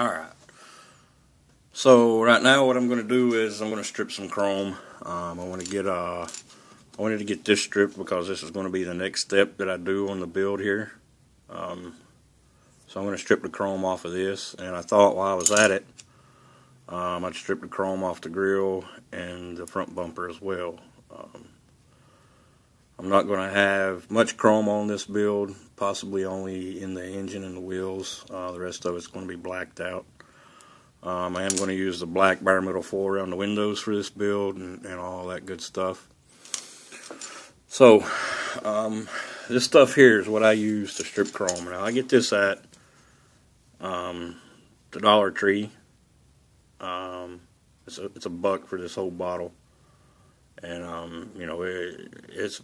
Alright, so right now what I'm going to do is I'm going to strip some chrome. I wanted to get this stripped because this is going to be the next step that I do on the build here. So I'm going to strip the chrome off of this, and I thought while I was at it, I'd strip the chrome off the grill and the front bumper as well. I'm not going to have much chrome on this build, possibly only in the engine and the wheels. The rest of it's going to be blacked out. I am going to use the black bare metal foil around the windows for this build and all that good stuff. So, this stuff here is what I use to strip chrome. Now, I get this at the Dollar Tree. It's a buck for this whole bottle. And you know, it's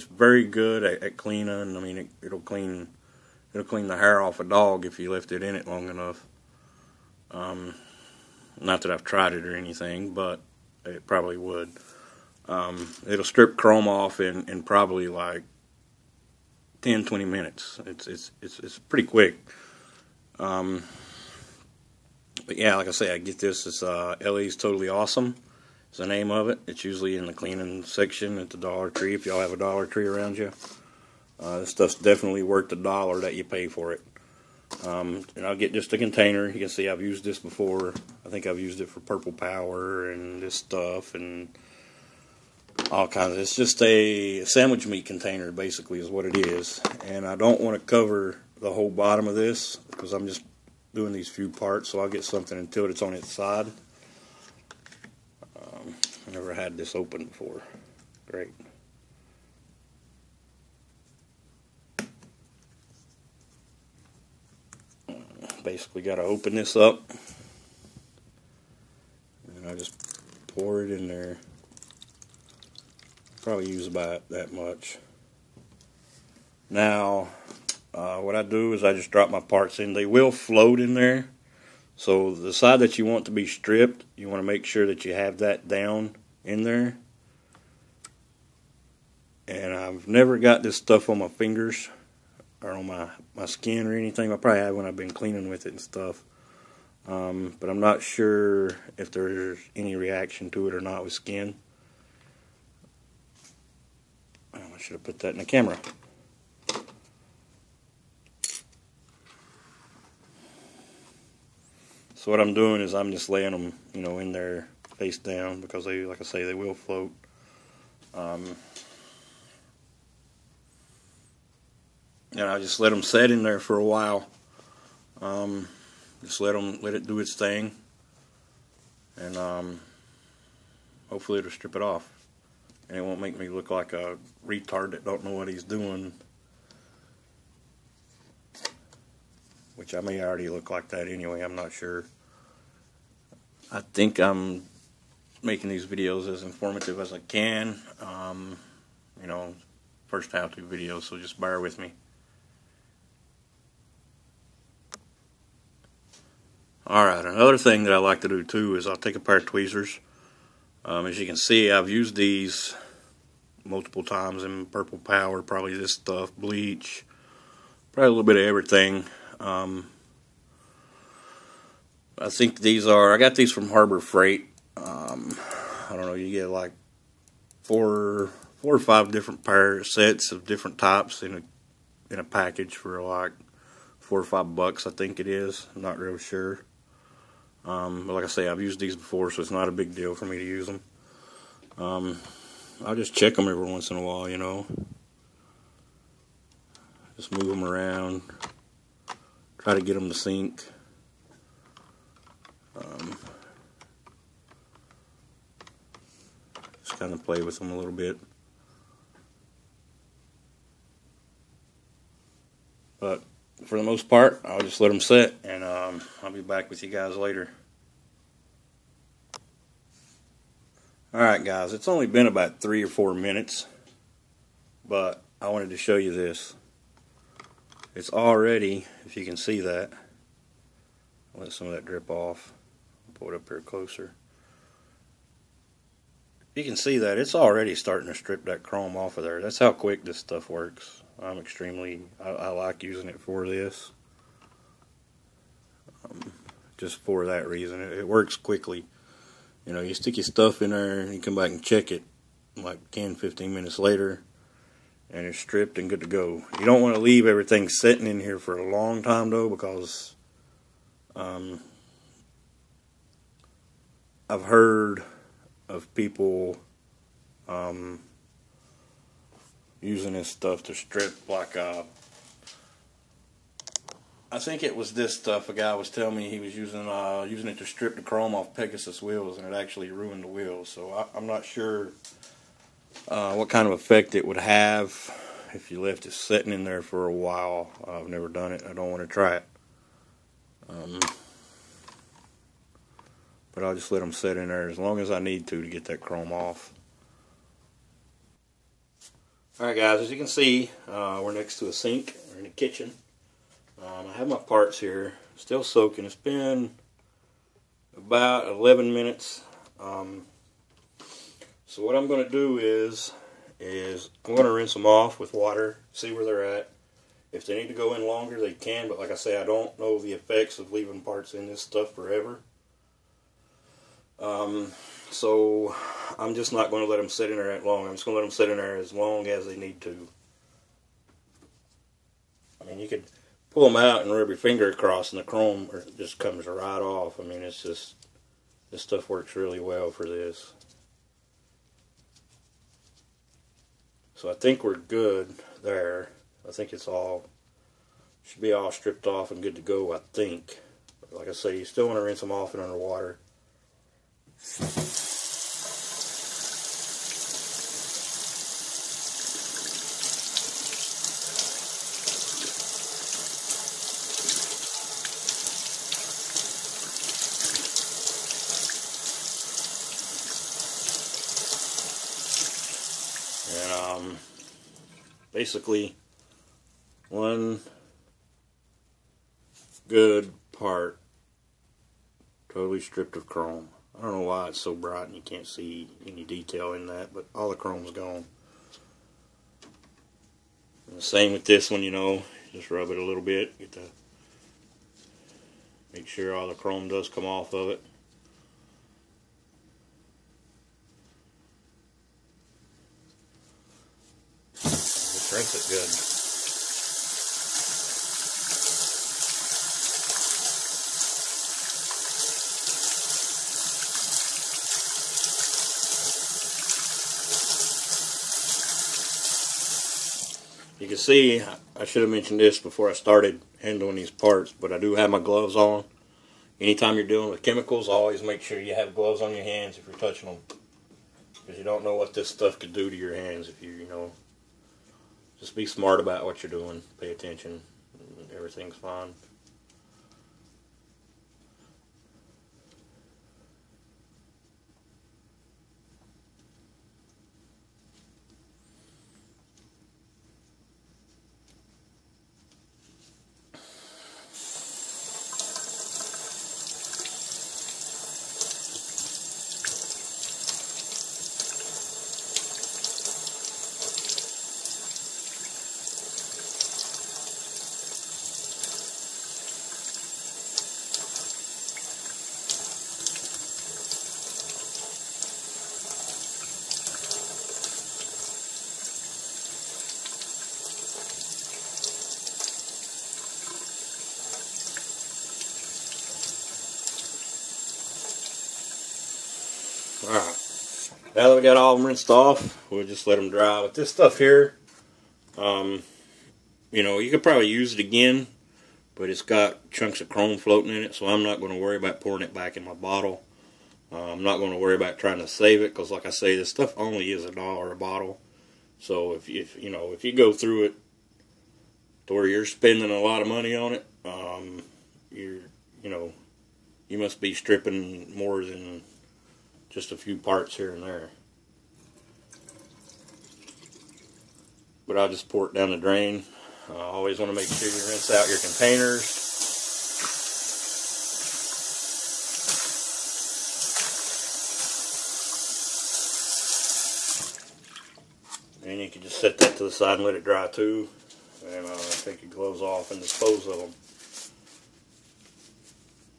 very good at cleaning. I mean, it'll clean the hair off a dog if you left it in it long enough. Not that I've tried it or anything, but it probably would. It'll strip chrome off in probably like 10-20 minutes. It's pretty quick. But yeah, like I say, I get this. It's LA's Totally Awesome. Is the name of it. It's usually in the cleaning section at the Dollar Tree if y'all have a Dollar Tree around you. This stuff's definitely worth the $1 that you pay for it. And I'll get just a container. You can see I've used this before. I think I've used it for Purple Power and this stuff and all kinds of. It's just a sandwich meat container basically is what it is. And I don't want to cover the whole bottom of this because I'm just doing these few parts, so I'll get something and tilt it's on its side. I never had this open before. Great. Basically got to open this up. And I just pour it in there. Probably use about that much. Now, what I do is I just drop my parts in. They will float in there. So the side that you want to be stripped, you want to make sure that you have that down in there. And I've never got this stuff on my fingers or on my skin or anything. I probably have when I've been cleaning with it and stuff. But I'm not sure if there's any reaction to it or not with skin. I should have put that in the camera. So what I'm doing is I'm just laying them, you know, in there face down because they, like I say, they will float. And I just let them set in there for a while. Just let it do its thing, and hopefully it'll strip it off, and it won't make me look like a retard that don't know what he's doing. Which I may already look like that anyway, I'm not sure. I think I'm making these videos as informative as I can. You know, first how-to videos, so just bear with me. Alright, another thing that I like to do too is I'll take a pair of tweezers. As you can see, I've used these multiple times in Purple Power, probably this stuff, bleach, probably a little bit of everything. I think these are, I got these from Harbor Freight. I don't know, you get like four or five different sets of different types in a package for like $4 or $5, I think it is. I'm not real sure. But like I say, I've used these before, so it's not a big deal for me to use them. I'll just check them every once in a while, you know. Just move them around. Try to get them to sync. Just kind of play with them a little bit. But for the most part, I'll just let them set, and I'll be back with you guys later. Alright guys, it's only been about 3 or 4 minutes, but I wanted to show you this. It's already, if you can see that, I'll let some of that drip off. I'll pull it up here closer. You can see that it's already starting to strip that chrome off of there. That's how quick this stuff works. I like using it for this. just for that reason. It works quickly. You know, you stick your stuff in there and you come back and check it like 10, 15 minutes later, and it's stripped and good to go. You don't want to leave everything sitting in here for a long time though, because I've heard of people using this stuff to strip, like I think it was this stuff. A guy was telling me he was using it to strip the chrome off Pegasus wheels, and it actually ruined the wheels. So I'm not sure what kind of effect it would have if you left it sitting in there for a while. I've never done it. I don't want to try it. But I'll just let them sit in there as long as I need to get that chrome off. Alright guys, as you can see, we're next to a sink. We're in the kitchen. I have my parts here, still soaking. It's been about 11 minutes. So what I'm going to do is I'm going to rinse them off with water, see where they're at. If they need to go in longer, they can, but like I say, I don't know the effects of leaving parts in this stuff forever. So I'm just not going to let them sit in there that long. I'm just going to let them sit in there as long as they need to. I mean, you could pull them out and rub your finger across and the chrome just comes right off. I mean, it's just, this stuff works really well for this. So I think we're good there. I think it's all, should be all stripped off and good to go, I think. But like I say, you still want to rinse them off in underwater. And basically one good part totally stripped of chrome. I don't know why it's so bright and you can't see any detail in that, but all the chrome's gone. And the same with this one, you know, just rub it a little bit, make sure all the chrome does come off of it. Just rinse it good. You can see, I should have mentioned this before I started handling these parts, but I do have my gloves on. Anytime you're dealing with chemicals, always make sure you have gloves on your hands if you're touching them. Because you don't know what this stuff could do to your hands if you know. Just be smart about what you're doing. Pay attention. Everything's fine. Alright, now that we got all of them rinsed off, we'll just let them dry. With this stuff here, you know, you could probably use it again, but it's got chunks of chrome floating in it, so I'm not going to worry about pouring it back in my bottle. I'm not going to worry about trying to save it, because like I say, this stuff only is $1 a bottle. So if you go through it to where you're spending a lot of money on it, you must be stripping more than just a few parts here and there. But I'll just pour it down the drain. Always want to make sure you rinse out your containers. And you can just set that to the side and let it dry too. And take your gloves off and dispose of them.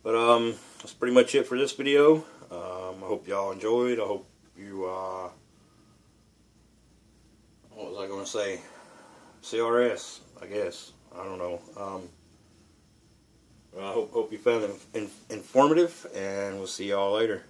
But that's pretty much it for this video. I hope y'all enjoyed. I hope you what was I going to say? CRS, I guess. I don't know. I hope you found it informative, and we'll see y'all later.